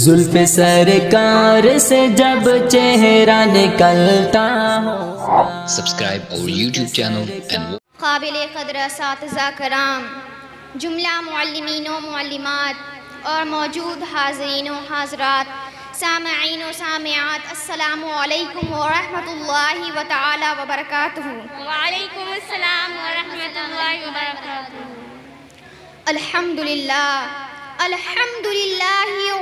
زلف سرکار سے جب چہرہ نکلتا ہو. Subscribe our YouTube channel and قابل قدر اساتذہ کرام، جملہ معلمین و معلمات اور موجود حاضرین و حاضرات، سامعین و سامعات، السلام علیکم ورحمۃ اللہ تعالی وبرکاتہ. وعلیکم السلام ورحمۃ اللہ وبرکاتہ. الحمد للہ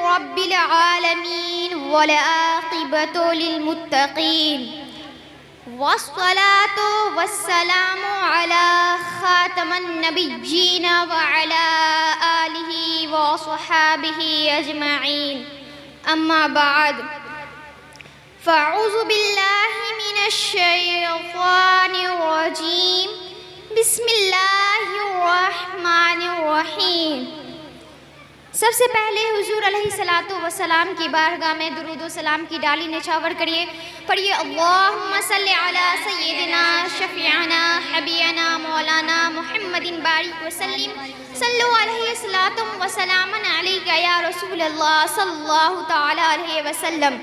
رب العالمین والعاقبۃ للمتقین، والصلاة والسلام على خاتم النبیین وعلى آلہ وصحابہ اجمعین. اما بعد، فاعوذ باللہ من الشیطان الرجیم، بسم اللہ الرحمن الرحیم. سب سے پہلے حضور علیہ الصلاۃ کی بارگاہ میں درود و سلام کی ڈالی نچھاور کریے. پڑھیے اللہم صلی علی سیدنا شفیعنا حبیبنا مولانا محمد بارک وسلم، صلو علیہ الصلاۃ وسلام علیک یا رسول اللہ صلی اللہ تعالی علیہ وسلم.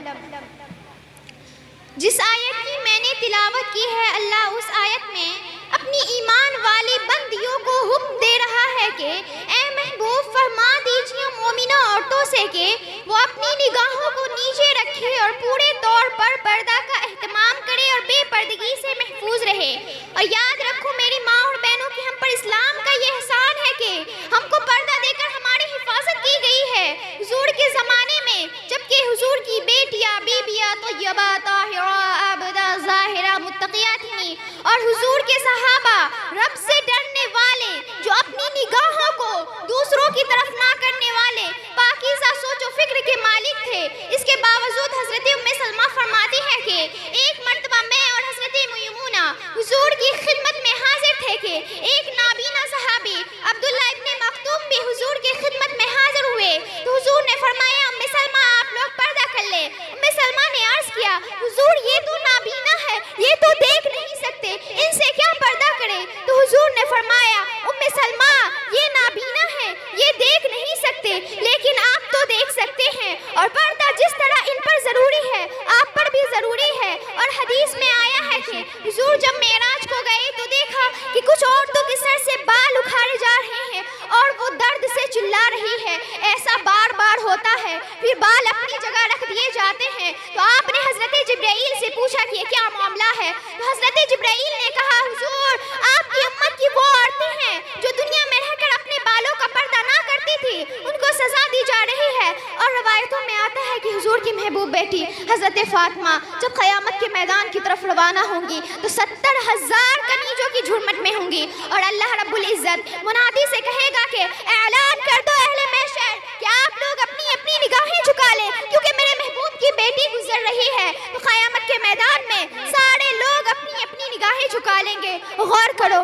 جس آیت کی میں نے تلاوت کی ہے، اللہ اس آیت میں اپنی ایمان والی بندیوں کو حکم دے رہا ہے کہ اے محبوب فرما دیجیے مومنہ عورتوں سے کہ وہ اپنی نگاہوں کو نیچے رکھے اور پورے طور پر پردہ کا اہتمام کرے اور بے پردگی سے محفوظ رہے. اور یاد رکھو میری ماں اور بہنوں کہ ہم پر اسلام کا یہ احسان ہے کہ ہم کو پردہ دے کر ہماری حفاظت کی گئی ہے. حضور کے زمانے میں جبکہ حضور کی بیٹیاں بیبیاں طیبہ طاہرہ عابدہ ظاہرہ متقیہ تھیں، اور حضور کے صحابہ رب سے ڈرنے والے جو اپنی نگاہوں کو دوسروں کی طرف نہ کرنے والے پاکیزہ سوچ و فکر کے مالک تھے. اس کے باوجود حضرت ام سلمہ فرماتی ہے کہ ایک مرتبہ میں اور حضرت میمونہ حضور کی خدمت میں حاضر تھے کہ ایک نابینا صحابی عبداللہ ابن مکتوم بھی حضور کی خدمت میں حاضر ہوئے. تو حضور نے فرمایا ام سلمہ آپ لوگ پردہ کر لیں. ام سلمہ نے عرض کیا حضور یہ تو نابینا ہے، یہ تو دیکھ نہیں سکتے، ان سے کیا پردہ کرے؟ تو حضور نے فرمایا ام سلمہ یہ نابینا ہے، یہ دیکھ نہیں سکتے، لیکن آپ تو دیکھ سکتے ہیں، اور پردہ جس طرح ان پر ضروری ہے آپ پر بھی ضروری ہے. اور حدیث میں آیا ہے کہ حضور جب معراج کو گئے تو دیکھا کہ کچھ عورتوں کے سر سے بال اکھاڑے جا رہے ہیں اور وہ درد سے چلا رہی ہے. ایسا بار بار ہوتا ہے، پھر بال اپنی جگہ رکھ دیے جاتے ہیں. تو آپ نے حضرت جبرائیل سے پوچھا کہ یہ کیا معاملہ ہے؟ تو حضرت جبرائیل نے کہا حضور آپ کی امت کی وہ عورتیں ہیں جو دنیا میں رہ کر اپنے بالوں کا پردہ نہ کرتی تھی، ان کو سزا دی جا رہی ہے. اور روایتوں میں آتا ہے کہ حضور کی محبوب بیٹی حضرت فاطمہ جب قیامت کے میدان کی طرف روانہ ہوں گی تو 70,000 کنیجوں کی جھرمٹ میں ہوں گی، اور اللہ رب العزت منادی سے کہے گا کہ اعلان کر دو اہل محشر کہ آپ لوگ اپنی اپنی نگاہیں جھکا لیں کیونکہ میرے محبوب کی بیٹی گزر رہی ہے. تو قیامت کے میدان میں سارے لوگ اپنی اپنی نگاہیں جھکا لیں گے. غور کرو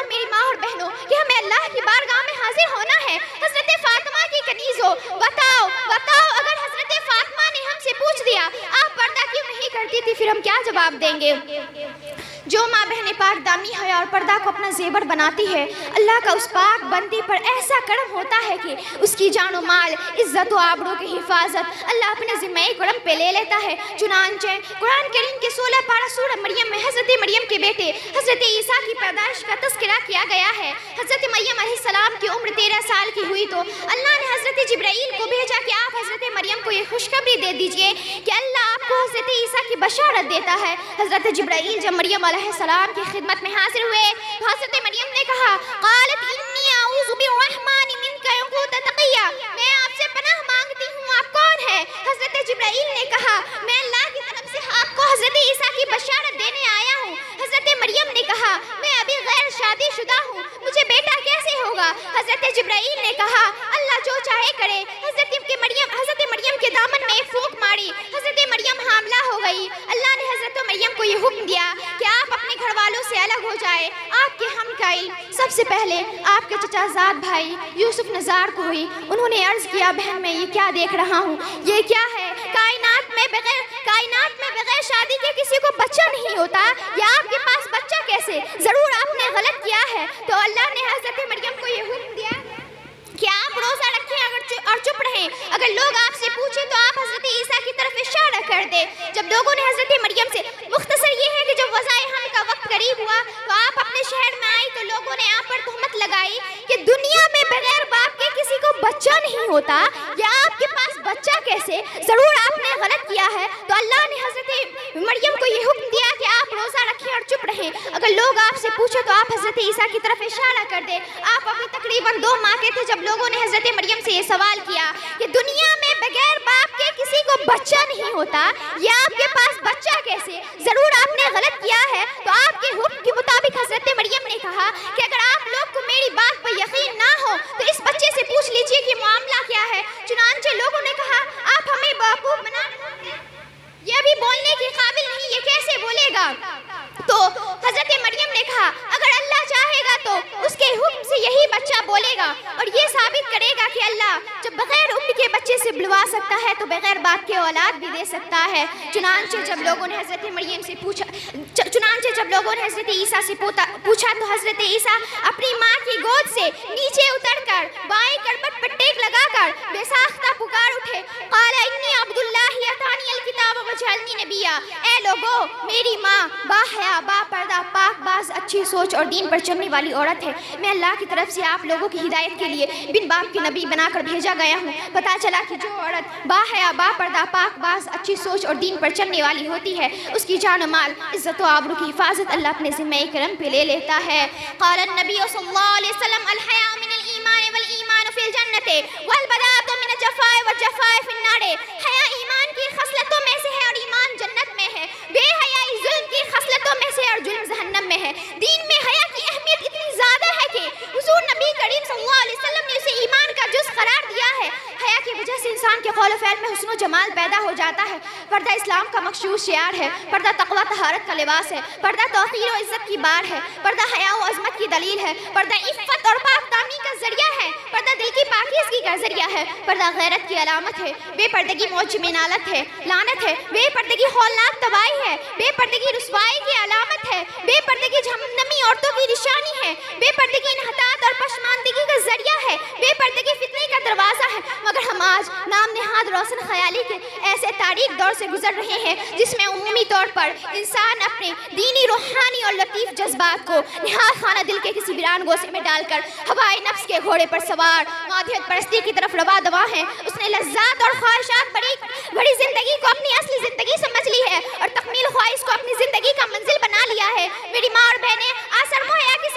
میری ماں اور بہنوں کہ ہمیں اللہ کی بارگاہ میں حاضر ہونا ہے. حضرت فاطمہ کی کنیزوں بتاؤ اگر حضرت فاطمہ نے ہم سے پوچھ دیا آپ پردہ کیوں نہیں کرتی تھی، پھر ہم کیا جواب دیں گے؟ جو ماں بہن پاک دامی ہے اور پردہ کو اپنا زیور بناتی ہے، اللہ کا اس پاک بندی پر ایسا کرم ہوتا ہے کہ اس کی جان و مال عزت و آبرو کی حفاظت اللہ اپنے ذمہ کرم پہ لے لیتا ہے. چنانچہ قرآن کریم کے 16 پارہ سورہ مریم میں حضرت مریم کے بیٹے حضرت عیسیٰ کی پیدائش کا تذکرہ کیا گیا ہے. حضرت مریم علیہ السلام کی عمر 13 سال کی ہوئی تو اللہ نے حضرت جبرائیل کو بھیجا کہ آپ حضرت مریم کو یہ خوشخبری دے دیجئے کہ اللہ آپ کو حضرت عیسیٰ کی بشارت دیتا ہے. حضرت جبرائیل جب مریم علیہ السلام کی خدمت میں حاضر ہوئے تو حضرت مریم نے کہا قالت انی اعوذ بالرحمن منک ان کنت تقیہ، میں آپ سے پناہ مانگتی ہوں، آپ کون ہیں؟ حضرت جبرائیل نے کہا میں اللہ کی طرف سے آپ کو حضرت عیسیٰ کی بشارت دینے آیا ہوں. حضرت مریم نے کہا میں ابھی غیر شادی شدہ ہوں، مجھے بیٹا کیسے ہوگا؟ حضرت جبرائیل نے کہا اللہ جو چاہے کرے. حضرت مریم کے دامن میں ایک پھونک ماری، حضرت مریم حاملہ ہو گئی. اللہ نے حضرت مریم کو یہ حکم دیا کہ آپ اپنے گھر والوں سے الگ ہو جائے. آپ کے ہم کا علم سب سے پہلے آپ کے چچا زاد بھائی یوسف نزار کو ہوئی. انہوں نے عرض کیا بہن میں یہ کیا دیکھ رہا ہوں، یہ کیا ہے؟ کائنات میں بغیر شادی کے کسی کو بچہ نہیں ہوتا، یا آپ کے پاس بچہ کیسے؟ ضرور آپ نے غلط کیا ہے. تو اللہ نے حضرت مریم کو یہ حکم دیا کہ کہ آپ روزہ رکھیں اور چپ رہیں. اگر لوگ آپ سے پوچھیں تو آپ حضرت عیسیٰ کی طرف اشارہ کر دیں. جب لوگوں نے حضرت مریم سے, مختصر یہ ہے کہ جب وضع حمل کا وقت قریب ہوا تو آپ اپنے شہر میں آئی تو لوگوں نے آپ پر تہمت لگائی کہ دنیا میں بغیر باپ کے کسی کو بچہ نہیں ہوتا, یا آپ کے پاس بچہ کیسے, ضرور آپ نے غلط کیا ہے. تو اللہ نے حضرت مریم کو یہ حکم دیا کہ آپ روزہ رکھیں اور چپ رہیں. اگر لوگ آپ سے پوچھیں تو آپ حضرت عیسیٰ کی طرف اشارہ کر دیں. آپ ابھی تقریباً 2 ماہ کے تھے جب لوگوں نے حضرت مریم سے یہ سوال کیا کہ دنیا میں بغیر باپ کے کسی کو بچہ نہیں ہوتا, یا آپ کے پاس بچہ کیسے, ضرور آپ نے غلط کیا ہے. تو آپ کے حکم کے مطابق حضرت مریم نے کہا کہ اگر آپ لوگ کو میری بات پر یقین نہ ہو تو اس بچے سے پوچھ لیجئے کہ معاملہ کیا ہے. چنانچہ لوگوں نے کہا آپ ہمیں بیوقوف بنا رہے ہیں, یہ بھی بولنے کے قابل نہیں, یہ کیسے بولے گا. تو حضرت مریم نے کہا اگر اللہ چاہے گا تو اس کے حکم سے یہی بچہ بولے گا, اور یہ ثابت کرے گا کہ اللہ جب بغیر ام کے بچے سے بلوا سکتا ہے تو بغیر باپ کے اولاد بھی دے سکتا ہے. چنانچہ جب لوگوں نے حضرت مریم سے پوچھا, جب لوگوں نے حضرت عیسیٰ سے پوچھا تو حضرت عیسیٰ اپنی ماں کی گود سے نیچے اتر کر بائیں کڑبٹ پر ٹیک لگا کر بے ساختہ پکار اٹھے, قال انی عبد اللہ اتانی الکتاب وجعلنی نبیا. اے لوگو, میری ماں باحیا, با پردہ, پاک باز, اچھی سوچ اور دین پر چلنے والی عورت ہے. میں اللہ کی طرف سے آپ لوگوں کی ہدایت کے لیے بن باپ کے نبی بنا کر بھیجا گیا ہوں. پتہ چلا کہ جو عورت باحیا, با پردہ, پاک باز, اچھی سوچ اور دین پر چلنے والی ہوتی ہے اس کی جان و مال, عزت و آبرو کی حفاظت اللہ اپنے ذمہ کرم پہ لے لیتا ہے. قال النبی صلی اللہ علیہ وسلم الحیاء من الایمان والایمان فی الجنت والبراءۃ من الجفاء والجفاء فی النار. حیا ایمان کی خصلتوں میں سے ہے اور ایمان جنت میں ہے. بے حیائی ظلم کی خصلتوں میں سے اور جرم جہنم میں ہے. دین میں حیا کی اہمیت اتنی زیادہ ہے کہ حضور نبی کریم صلی اللہ علیہ وسلم نے اسے ایمان کا جز قرار دیا ہے. حیا کی وجہ سے انسان کے قول و فعل میں حسن و جمال پیدا ہو جاتا ہے. پردہ اسلام کا مخصوص شعار ہے, پردہ تقویٰ طہارت کا لباس ہے, پردہ توقیر و عزت کی بار ہے, پردہ حیا و عظمت کی دلیل ہے, پردہ عفت اور پاک دامنی کا ذریعہ ہے, پردہ دل کی پاکیزگی کا ذریعہ ہے, پردہ غیرت کی علامت ہے, بے پردگی موجب نالت ہے, لعنت ہے, بے پردگی ہولناک تباہی ہے, بے پردگی رسوائی کی علامت ہے, بے پردگی جہنمی عورتوں کی نشانی ہے, بے پردگی انحطاط اور پشماندگی کا ذریعہ ہے, بے پردگی فتنے کا دروازہ ہے. مگر ہم آج نام نہاد روشن خیالی کے ایسے تاریک دور سے گزر رہے ہیں جس میں عمومی طور پر انسان اپنے دینی, روحانی اور لطیف جذبات کو نہاد خانہ دل کے کسی ویران گوشے میں ڈال کر ہوائے نفس کے گھوڑے پر سوار مادیت پرستی کی طرف روا دوا ہے. اس نے لذات اور خواہشات بڑی زندگی کو اپنی اصلی زندگی سمجھ لی ہے اور تکمیل خواہش کو اپنی زندگی کا منزل بنا لیا ہے. میری ماں اور بہنیں, آسرم و حیا کی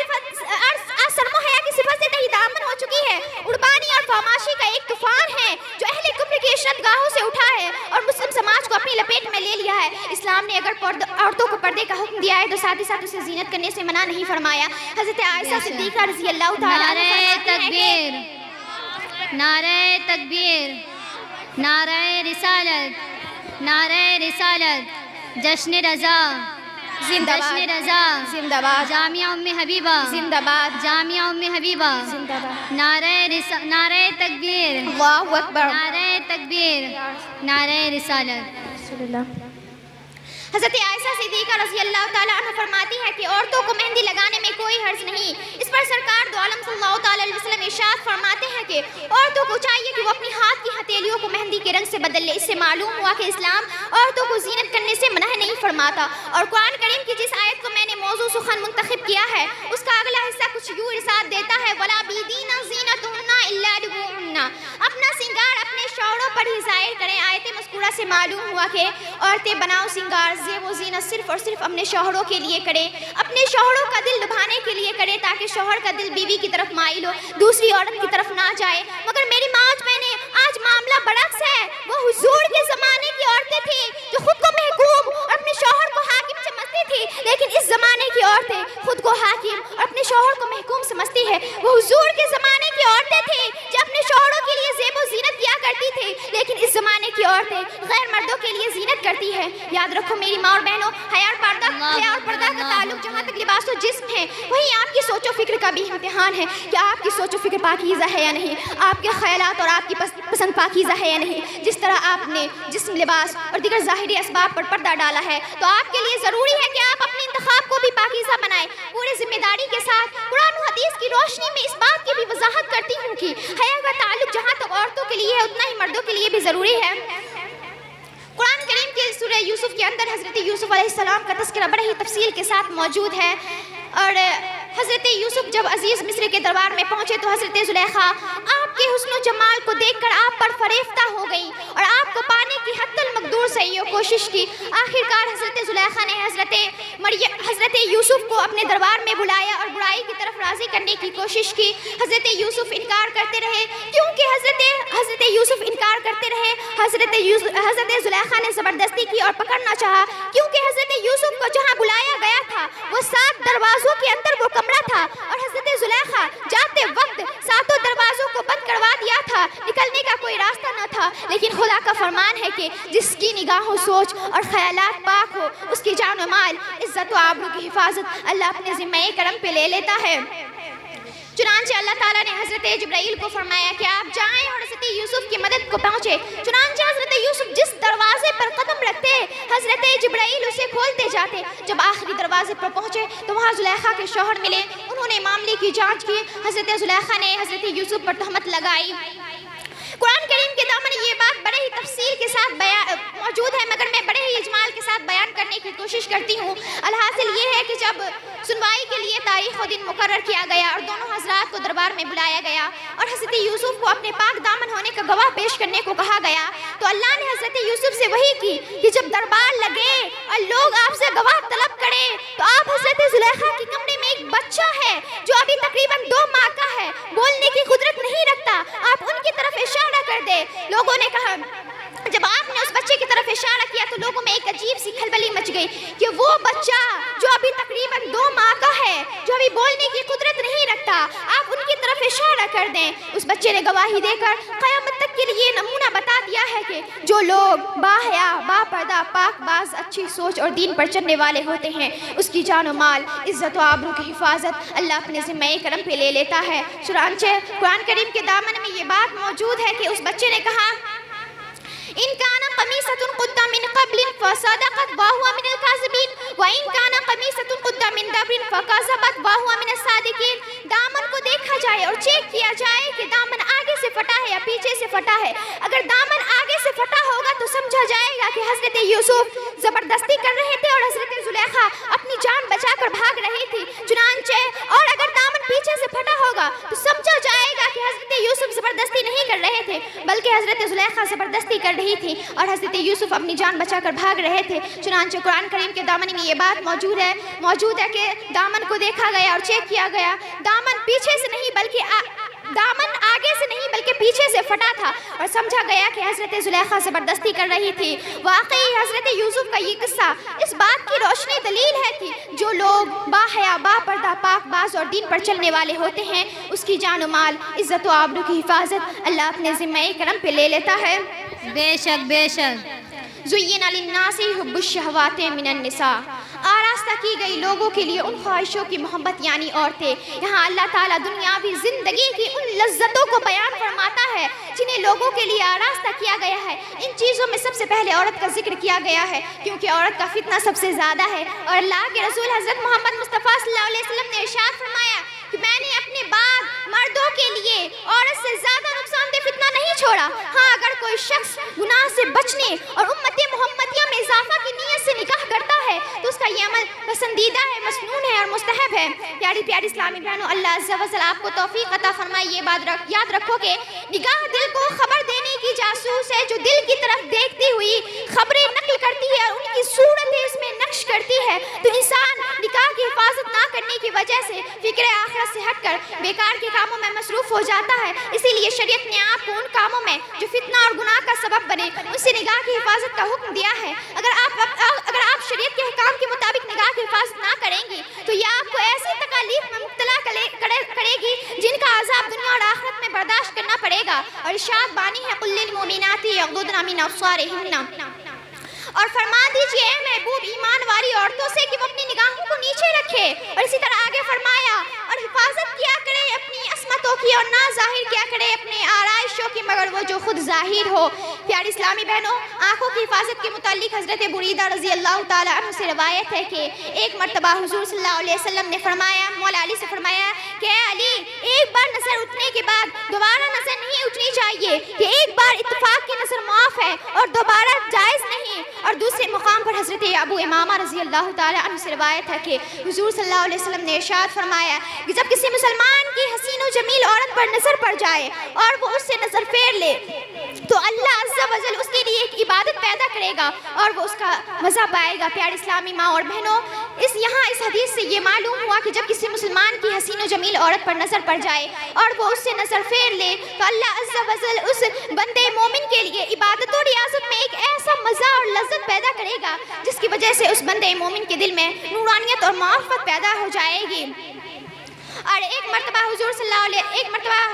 صفت سے تہی دامن ہو چکی ہے. اڑبانی اور فحاشی کا ایک طوفان ہے جو اہل کفر کی عشرت گاہوں سے اٹھا ہے اور مسلم سماج کو اپنی لپیٹ میں لے لیا ہے. اسلام نے اگر عورتوں کو پردے کا حکم دیا ہے تو ساتھ ہی ساتھ اسے زینت کرنے سے منع نہیں فرمایا. حضرت عائشہ صدیقہ رضی اللہ تعالیٰ عنہ تکبیر, نعرہ تکبیر, نعرہ رسالت, نعرہ رسالت, جشن رضا, زندہ باد, جشن رضا, زندہ باد, جامعہ ام حبیبہ, زندہ باد, جامعہ ام حبیبہ, زندہ باد. نعرہ تکبیر, اللہ اکبر, نعرہ تکبیر, نعرہ رسالت. رسول اللہ. حضرت عائشہ صدیقہ رضی اللہ تعالیٰ عنہ فرماتی ہے کہ عورتوں کو مہندی لگانے میں کوئی حرج نہیں. اس پر سرکار دو عالم صلی اللہ تعالیٰ علیہ وسلم ارشاد فرماتے ہیں کہ عورتوں کو چاہیے کہ وہ اپنی ہاتھ کی ہتھیلیوں کو مہندی کے رنگ سے بدل لے. اس سے معلوم ہوا کہ اسلام عورتوں کو زینت کرنے سے منع نہیں فرماتا. اور قرآن کریم کی جس آیت کو میں نے موضوع سخن منتخب کیا ہے اس کا اگلا حصہ کچھ یوں ارشاد دیتا ہے, وَلَا بِيدِينَ زِينَتُهُنَّ إِلَّا لِبُوءُهُنَّ. اپنا سنگار اپنے شوہروں پر ہی ظاہر کریں. آیت مذکورہ سے معلوم ہوا کہ عورتیں بناؤ سنگار, زیب و زینت صرف اور صرف اپنے شوہروں کے لیے کریں, اپنے شوہروں کا دل لبھانے کے لیے کریں تاکہ شوہر کا دل بیوی کی طرف مائل ہو, دوسری عورت کی طرف نہ جائے. مگر میری ماں بہنیں, آج معاملہ برعکس ہے. وہ حضور کے زمانے کی عورتیں تھیں جو خود کو محکوم اور اپنے شوہر کو حاکم سمجھتی تھی, لیکن اس زمانے کی عورتیں خود کو حاکم اور اپنے شوہر کو محکوم سمجھتی ہے. وہ حضور کے زمانے کی عورتیں تھیں جو اپنے شوہروں کے لیے زیب و زینت کیا کرتی تھی, لیکن اس زمانے کی عورتیں غیر مردوں کے لیے زینت کرتی ہے. یاد رکھو میری ماں اور بہنوں, حیا اور پردہ کا تعلق جہاں تک لباس و جسم ہے, وہیں آپ کی سوچ و فکر کا بھی امتحان ہے کہ آپ کی سوچ و فکر پاکیزہ ہے یا نہیں, آپ کے خیالات اور آپ کی پسند پاکیزہ ہے یا نہیں. جس طرح آپ نے جسم, لباس اور دیگر ظاہری اسباب پر پردہ ڈالا ہے تو آپ کے لیے ضروری ہے کہ آپ اپنے انتخاب کو بھی پاکیزہ بنائیں. پورے ذمہ داری کے ساتھ قرآن و حدیث کی روشنی میں اس بات کی بھی وضاحت کرتی ہوں کہ حیا کا تعلق جہاں تک عورتوں کے لیے ہے اتنا ہی مردوں کے لیے بھی ضروری ہے. قرآن کریم کے سورہ یوسف کے اندر حضرت یوسف علیہ السلام کا تذکرہ بڑے ہی تفصیل کے ساتھ موجود ہے. اور حضرت یوسف جب عزیز مصر کے دربار میں پہنچے تو حضرت زلیخا آپ کے حسن و جمال کو دیکھ کر آپ پر فریفتہ ہو گئی اور آپ کو پانے کی حد المقدور سے یہ کوشش کی. آخرکار حضرت زلیخا نے حضرت یوسف کو اپنے دربار میں بلایا اور برائی کی طرف راضی کرنے کی کوشش کی. حضرت یوسف انکار کرتے رہے. کیونکہ حضرت یوسف انکار کرتے رہے, حضرت زلیخا نے زبردستی کی اور پکڑنا چاہا. کیونکہ حضرت یوسف کو جہاں بلایا گیا تھا وہ 7 دروازوں کے اندر وہ کمرہ تھا اور حضرت زلیخا جاتے وقت 7 دروازوں کو بند کروا دیا تھا. نکلنے کا کوئی راستہ نہ تھا. لیکن خدا کا فرمان ہے کہ جس کی نگاہ و سوچ اور خیالات پاک ہو اس کی جان و مال, عزت و آبرو کی حفاظت اللہ اپنے ذمہ کرم پہ لے لیتا ہے. چنانچہ اللہ تعالیٰ نے حضرت جبرائیل کو فرمایا کہ آپ جائیں اور حضرت یوسف کی مدد کو پہنچے. چنانچہ حضرت یوسف جس دروازے پر قدم رکھتے حضرت جبرائیل اسے کھولتے جاتے. جب آخری دروازے پر پہنچے تو وہاں زلیخا کے شوہر ملے. انہوں نے معاملے کی جانچ کی. حضرت زلیخا نے حضرت یوسف پر تہمت لگائی. قرآن کریم کے دامن یہ بات بڑے ہی تفصیل کے ساتھ موجود ہے مگر میں بڑے ہی اجمال کے ساتھ بیان کرنے کی کوشش کرتی ہوں. الحاصل یہ ہے کہ جب سنوائی کے لیے تاریخ و دن مقرر کیا گیا اور دونوں حضرات کو دربار میں بلایا گیا اور حضرت یوسف کو اپنے پاک دامن ہونے کا گواہ پیش کرنے کو کہا گیا تو اللہ نے حضرت یوسف سے وحی کی کہ جب دربار لگے اور لوگ آپ سے گواہ طلب کرے تو آپ حضرت زلیخا کے کمرے میں ایک بچہ ہے جو ابھی تقریباً 2 ماہ کا ہے, بولنے کی قدرت نہیں رکھتا, آپ ان کی طرف اشارہ کر دے. لوگوں نے کہا, جب آپ نے اس بچے کی طرف اشارہ کیا تو لوگوں میں ایک عجیب سی کھلبلی مچ گئی کہ وہ بچہ جو ابھی تقریباً 2 ماہ کا ہے, جو ابھی بولنے کی قدرت نہیں رکھتا, آپ ان کی طرف اشارہ کر دیں. اس بچے نے گواہی دے کر قیامت تک کے لیے نمونہ بتا دیا ہے کہ جو لوگ باحیا, با پردہ, پاک باز, اچھی سوچ اور دین پر چلنے والے ہوتے ہیں اس کی جان و مال, عزت و آبرو کی حفاظت اللہ اپنے ذمہ کرم پہ لے لیتا ہے. چنانچہ قرآن کریم کے دامن میں یہ بات موجود ہے کہ اس بچے نے کہا, ان کان قمیصۃ قد من قبل فصدقت وهو من الكاذبین وان کان قمیصۃ قد من دبر فكذبت وهو من الصادقین. دامن کو دیکھا جائے اور چیک کیا جائے کہ دامن آگے سے پھٹا ہے یا پیچھے سے پھٹا ہے. اگر دامن آگے سے پھٹا ہوگا تو سمجھا جائے گا کہ حضرت یوسف زبردستی کر رہے تھے اور حضرت زلیخا اپنی جان بچا کر بھاگ رہی تھی. چنانچہ اور اگر دامن پیچھے سے پھٹا ہوگا تو سمجھا جائے گا کہ حضرت یوسف زبردستی نہیں کر رہے تھے بلکہ حضرت زلیخا زبردستی کر رہی تھی اور حضرت یوسف اپنی جان بچا کر بھاگ رہے تھے. چنانچہ قرآن کریم کے دامن میں یہ بات موجود ہے کہ دامن کو دیکھا گیا اور چیک کیا گیا. دامن پیچھے سے نہیں بلکہ دامن آگے سے نہیں بلکہ پیچھے سے پھٹا تھا اور سمجھا گیا کہ حضرت زلیخا زبردستی کر رہی تھی. واقعی حضرت یوسف کا یہ قصہ اس بات کی روشنی دلیل ہے کہ جو لوگ باحیا, با پردہ, پاک باز اور دین پر چلنے والے ہوتے ہیں اس کی جان و مال, عزت و آبرو کی حفاظت اللہ اپنے ذمہ کرم پہ لے لیتا ہے. بے شک بے شک. زُيِّنَ لِلنَّاسِ حُبُّ الشَّهَوَاتِ مِنَ النِّسَاءِ, آراستہ کی گئی لوگوں کے لیے ان خواہشوں کی محبت یعنی عورتیں. یہاں اللہ تعالیٰ دنیاوی زندگی کی ان لذتوں کو بیان فرماتا ہے جنہیں لوگوں کے لیے آراستہ کیا گیا ہے. ان چیزوں میں سب سے پہلے عورت کا ذکر کیا گیا ہے کیونکہ عورت کا فتنہ سب سے زیادہ ہے. اور اللہ کے رسول حضرت محمد مصطفیٰ صلی اللہ علیہ وسلم نے ارشاد فرمایا کہ میں نے اپنے بعد مردوں کے لیے عورت سے زیادہ نقصان دہ فتنہ نہیں چھوڑا. ہاں, اگر کوئی شخص گناہ سے بچنے اور امت محمدیہ میں اضافہ کی نیت سے نکاح کرتا ہے تو اس کا یہ عمل پسندیدہ ہے, مسنون ہے اور مستحب ہے. پیاری پیاری اسلامی بہنوں, اللہ عز و جل آپ کو توفیق عطا فرمائے. یہ بات یاد رکھو کہ نگاہ دل کو خبر دینے کی جاسوس ہے جو دل کی طرف دیکھتی ہوئی خبریں نقل کرتی ہے اور ان کی صورتیں اس میں نقش کرتی ہے. تو انسان نکاح کی حفاظت نہ کرنے کی وجہ سے فکر آخرت سے ہٹ کر بیکار کے کاموں میں مصروف ہو جاتا ہے. اسی لیے شریعت نے آپ کو ان کاموں میں جو فتنہ اور گناہ کا سبب بنے اس سے نگاہ کی حفاظت کا حکم دیا ہے. اگر آپ شریعت کے احکام کے مطابق نگاہ کی حفاظت نہ کریں گی تو یہ آپ کو ایسی تکالیف میں مبتلا کرے گی جن کا عذاب دنیا اور آخرت میں برداشت کرنا پڑے گا. اور ارشاد بانی ہے قُلْ لِلْمُؤْمِنِينَ المؤمنات یغضضن من ابصارهن، اور فرما دیجئے اے محبوب ایمان والی عورتوں سے کہ وہ اپنی نگاہوں کو نیچے رکھے، اور اسی طرح آگے فرمایا اور حفاظت کیا کرے اپنی عصمتوں کی اور نہ ظاہر کیا کرے اپنے آرائشوں کی مگر وہ جو خود ظاہر ہو۔ پیاری اسلامی بہنوں، آنکھوں کی حفاظت کے متعلق حضرت بریدہ رضی اللہ تعالیٰ عنہ سے روایت ہے کہ ایک مرتبہ حضور صلی اللہ علیہ وسلم نے فرمایا، مولا علی سے فرمایا کہ اے علی، ایک بار نظر اٹھنے کے بعد دوبارہ نظر نہیں اٹھنی چاہیے، کہ ایک بار اتفاق کی نظر معاف ہے اور دوبارہ جائز نہیں۔ اور دوسرے مقام پر حضرت ابو امامہ رضی اللہ تعالیٰ عنہ سے روایت ہے کہ حضور صلی اللہ علیہ وسلم نے ارشاد فرمایا کہ جب کسی مسلمان کی حسین و جمیل عورت پر نظر پڑ جائے اور وہ اس سے نظر پھیر لے تو اللہ عز و جل اس کے لیے ایک عبادت پیدا کرے گا اور وہ اس کا مزہ پائے گا۔ پیارے اسلامی ماں اور بہنوں، اس حدیث سے یہ معلوم ہوا کہ جب کسی مسلمان کی حسین و جمیل عورت پر نظر پڑ جائے اور وہ اس سے نظر پھیر لے تو اللہ عز و جل اس بندے مومن کے لیے عبادت و ریاضت میں ایک ایسا مزہ اور لذت پیدا کرے گا جس کی وجہ سے اس بندے مومن کے دل میں نورانیت اور معرفت پیدا ہو جائے گی۔ اور ایک مرتبہ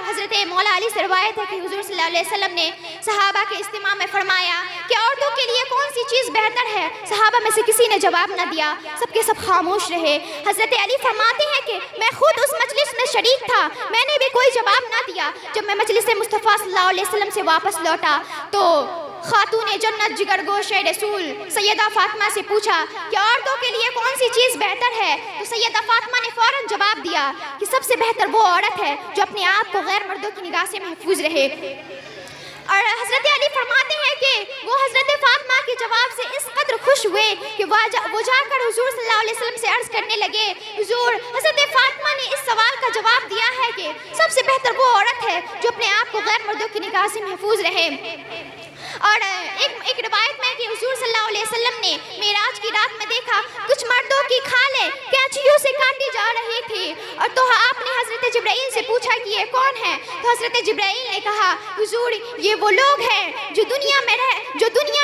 حضرت مولا علی سے روایت ہے کہ حضور صلی اللہ علیہ وسلم نے صحابہ کے اجتماع میں فرمایا کہ عورتوں کے لیے کون سی چیز بہتر ہے؟ صحابہ میں سے کسی نے جواب نہ دیا، سب کے سب خاموش رہے۔ حضرت علی فرماتے ہیں کہ میں خود اس مجلس میں شریک تھا، میں نے بھی کوئی جواب نہ دیا۔ جب میں مجلس مصطفیٰ صلی اللہ علیہ وسلم سے واپس لوٹا تو خاتون جنت جگر گوش رسول سیدہ فاطمہ سے پوچھا کہ عورتوں کے لیے کون سی چیز بہتر ہے؟ تو سیدہ فاطمہ نے فوراً جواب دیا کہ سب سے بہتر وہ عورت ہے جو اپنے آپ کو غیر مردوں کی نگاہ سے محفوظ رہے۔ اور حضرت علی فرماتے ہیں کہ وہ حضرت فاطمہ کے جواب سے اس قدر خوش ہوئے کہ وہ جا کر حضور صلی اللہ علیہ وسلم سے عرض کرنے لگے، حضور، حضرت فاطمہ نے اس سوال کا جواب دیا ہے کہ سب سے بہتر وہ عورت ہے جو اپنے آپ کو غیر مردوں کی نگاہ سے محفوظ رہے۔ اور ایک روایت میں کہ حضور صلی اللہ علیہ وسلم نے معراج کی رات میں دیکھا کچھ مردوں کی کھالیں کینچیوں سے کاٹی جا رہی تھی، اور تو آپ نے حضرت جبرائیل سے پوچھا کہ یہ کون ہے؟ تو حضرت جبرائیل نے کہا، حضور، یہ وہ لوگ ہیں جو دنیا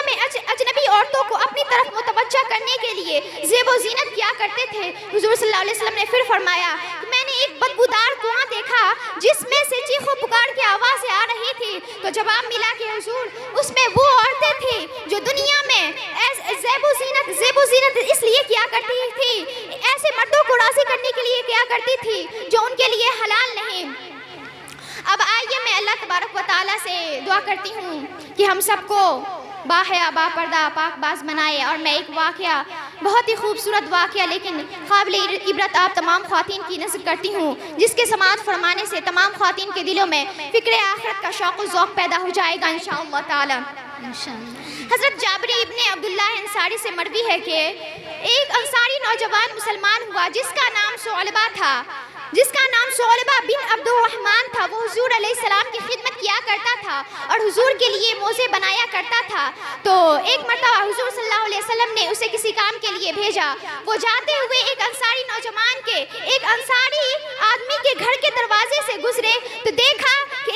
میں اجنبی عورتوں کو اپنی طرف متوجہ کرنے کے لیے زیب و زینت کیا کرتے تھے۔ حضور صلی اللہ علیہ وسلم نے پھر فرمایا کہ میں نے ایک بدبودار کنواں دیکھا جس میں سے چیخ و پکار کی آوازیں آ رہی تھی، تو جواب ملا کہ حضور، اس میں وہ عورتیں تھیں جو دنیا میں زیب و زینت اس لیے کیا کرتی تھی، ایسے مردوں کو راضی کرنے کے لیے کیا کرتی تھی جو ان کے لیے حلال نہیں۔ اب آئیے میں اللہ تبارک و تعالیٰ سے دعا کرتی ہوں کہ ہم سب کو باحیا با پردہ پاک باز بنائے۔ اور میں ایک واقعہ، بہت ہی خوبصورت واقعہ لیکن قابل عبرت آپ تمام خواتین کی نذر کرتی ہوں، جس کے سماعت فرمانے سے تمام خواتین کے دلوں میں فکر آخرت کا شوق و ذوق پیدا ہو جائے گا انشاءاللہ تعالی۔ حضرت جابر ابن عبداللہ انصاری سے مروی ہے کہ ایک انصاری نوجوان مسلمان ہوا جس کا نام ثعلبہ بن عبد الرحمن تھا۔ وہ حضور علیہ السلام کی خدمت کیا کرتا تھا اور حضور کے لیے موزے بنایا کرتا تھا۔ تو ایک مرتبہ حضور صلی اللہ علیہ وسلم نے اسے کسی کام کے لیے بھیجا۔ وہ جاتے ہوئے ایک انصاری آدمی کے گھر کے دروازے سے گزرے تو دیکھا کہ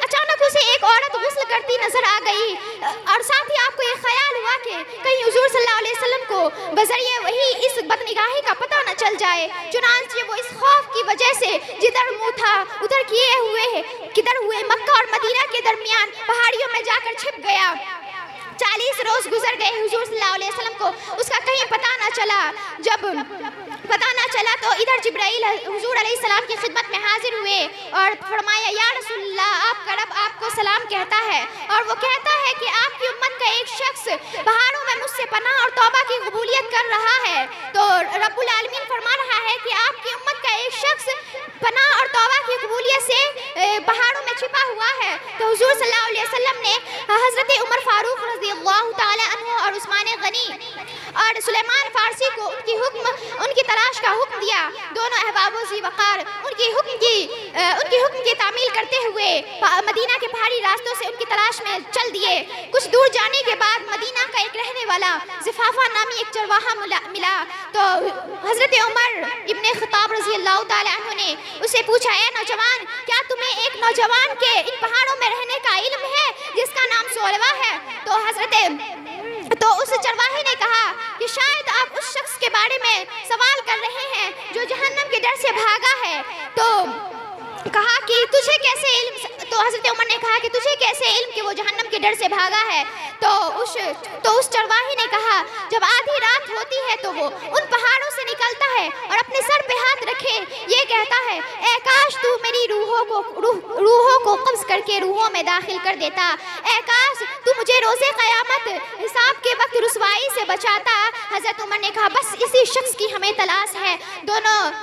اچانک اسے ایک عورت غسل کرتی نظر آ گئی، اور ساتھ ہی آپ کو یہ خیال ہوا کہ کہیں حضور صلی اللہ علیہ وسلم کو بذریعہ وہی اس بدنگاہی کا پتہ نہ چل جائے۔ چنانچہ وہ اس خوف کی وجہ سے جدھر منہ تھا ادھر کدھر ہوئے مکہ اور مدینہ کے درمیان پہاڑیوں میں جا کر چھپ گیا۔ 40 روز گزر گئے، حضور صلی اللہ علیہ وسلم کو اس کا کہیں پتہ نہ چلا۔ جب پتہ نہ چلا تو ادھر جبرائیل حضور علیہ السلام کی خدمت میں حاضر ہوئے اور فرمایا، یا رسول اللہ، آپ کا رب آپ کو سلام کہتا ہے، اور وہ کہتا ہے کہ آپ کی امت کا ایک شخص پہاڑوں میں مجھ سے پناہ اور توبہ کی قبولیت کر رہا ہے۔ تو رب العالمین فرما رہا ہے کہ آپ کی امت کا ایک شخص پناہ اور توبہ کی قبولیت سے پہاڑوں میں چھپا ہوا ہے۔ تو حضور صلی اللہ علیہ وسلم نے حضرت عمر فاروق رضی اللہ تعالی عنہ اور عثمان غنی اور سلیمان فارسی کو ان کی تلاش کا حکم دیا۔ دونوں احباب و ذی وقار ان کی حکم کی تعمیل کرتے ہوئے مدینہ کے پہاڑی راستوں سے ان کی تلاش میں چل دیے۔ کچھ دور جانے کے بعد مدینہ کا ایک رہنے والا زفافہ نامی ایک چرواہا ملا۔ تو حضرت عمر ابن خطاب رضی اللہ تعالی عنہ نے اسے پوچھا، اے نوجوان، کیا تمہیں ایک نوجوان کے ان پہاڑوں میں رہنے کا علم ہے جس کا نام ثعلبہ ہے؟ تو اس چرواہے نے کہا کہ شاید آپ اس شخص کے بارے میں سوال کر رہے ہیں جو جہنم کے ڈر سے بھاگا ہے۔ تو کہا کہ تجھے کیسے علم، تو حضرت عمر نے کہا کہ تجھے کیسے علم کہ وہ جہنم کے ڈر سے بھاگا ہے؟ تو اس چرواہی نے کہا جب آدھی رات ہوتی ہے تو وہ ان پہاڑوں سے نکلتا ہے اور اپنے سر پہ ہاتھ رکھے یہ کہتا ہے اے کاش تو میری روحوں کو قبض کر کے روحوں میں داخل کر دیتا، اے کاش تو مجھے روز قیامت حساب کے وقت رسوائی سے بچاتا۔ حضرت عمر نے کہا بس اسی شخص کی ہمیں تلاش ہے۔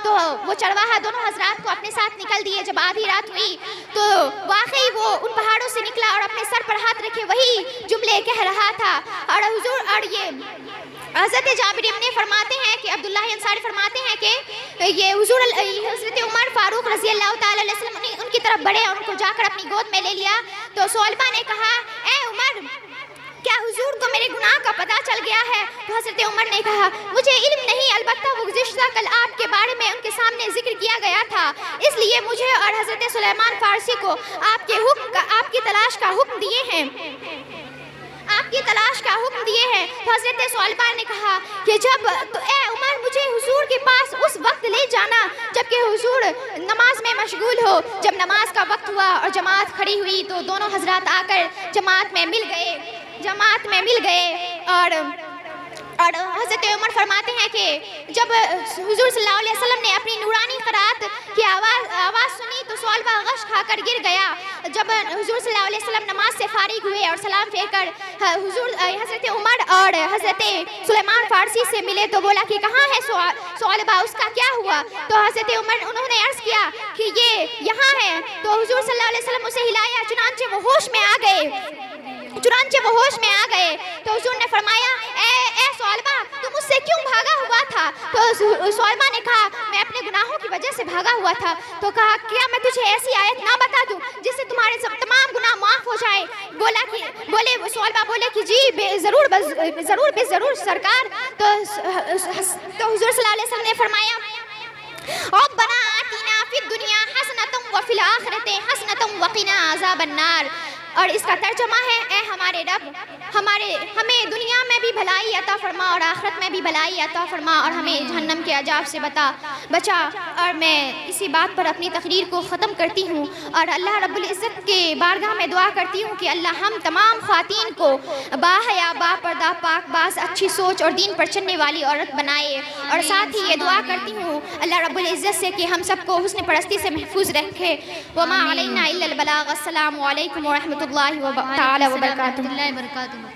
تو وہ چرواہا دونوں حضرات کو اپنے ساتھ نکل دیے۔ جب آدھی رات ہوئی تو واقعی وہ ان پہاڑوں سے نکلا اور اپنے سر پر ہاتھ رکھے وہی جملے کہہ رہا تھا۔ اور یہ حضرت جابر ابن فرماتے ہیں کہ عبداللہ انصاری فرماتے ہیں کہ یہ حضرت عمر فاروق رضی اللہ تعالی علیہ وسلم ان کی طرف بڑھے اور ان کو جا کر اپنی گود میں لے لیا۔ تو صالبہ نے کہا اے عمر کیا حضور کو میرے گناہ کا پتہ چل گیا ہے؟ تو حضرت عمر نے کہا مجھے علم نہیں، البتہ وہ گزشتہ کل آپ کے بارے میں ان کے سامنے ذکر کیا گیا تھا، اس لیے مجھے اور حضرت سلیمان فارسی کو آپ کی تلاش کا حکم دیے ہیں، آپ کی تلاش کا حکم دیے ہیں۔ تو حضرت صالبہ نے کہا کہ تو اے عمر مجھے حضور کے پاس اس وقت لے جانا جبکہ حضور نماز میں مشغول ہو۔ جب نماز کا وقت ہوا اور جماعت کھڑی ہوئی تو دونوں حضرات آ کر جماعت میں مل گئے اور حضرت عمر فرماتے ہیں کہ جب حضور صلی اللہ علیہ وسلم نے اپنی نورانی قرات کی آواز سنی تو صالبہ غش کھا کر گر گیا۔ جب حضور صلی اللہ علیہ وسلم نماز سے فارغ ہوئے اور سلام پھیر کر حضرت عمر اور حضرت سلیمان فارسی سے ملے تو بولا کہ کہاں ہے صالبہ، اس کا کیا ہوا؟ تو حضرت عمر انہوں نے عرض کیا کہ یہ یہاں ہے۔ تو حضور صلی اللہ علیہ وسلم اسے ہلایا، چنانچہ وہ ہوش میں آ گئے۔ تو حضور نے فرمایا اے صالبہ تم مجھ سے کیوں بھاگا ہوا تھا؟ تو صالبہ نے کہا میں اپنے گناہوں کی وجہ سے بھاگا ہوا تا۔ تو کہا کیا میں تجھے ایسی آیت نہ بتا دوں جس سے تمہارے تمام گناہ معاف ہو جائے؟ صالبہ بولے کہ جی ضرور سرکار۔ تو حضور صلی اللہ علیہ وسلم نے فرمایا ربنا آتنا فی الدنیا حسنۃ وفی الآخرۃ حسنۃ وقنا عذاب النار۔ اور اس کا ترجمہ ہے اے ہمارے رب ہمیں دنیا میں بھی بھلائی عطا فرما اور آخرت میں بھی بھلائی عطا فرما اور ہمیں جہنم کے عذاب سے بچا۔ اور میں اسی بات پر اپنی تقریر کو ختم کرتی ہوں اور اللہ رب العزت کے بارگاہ میں دعا کرتی ہوں کہ اللہ ہم تمام خواتین کو باحیا باپردہ پاک باز اچھی سوچ اور دین پر چلنے والی عورت بنائے۔ اور ساتھ ہی یہ دعا کرتی ہوں اللہ رب العزت سے کہ ہم سب کو حسن پرستی سے محفوظ رکھے۔ وما علینا الا البلاغ۔ السلام علیکم ورحمۃ اللہ تعالی وبرکاتہ۔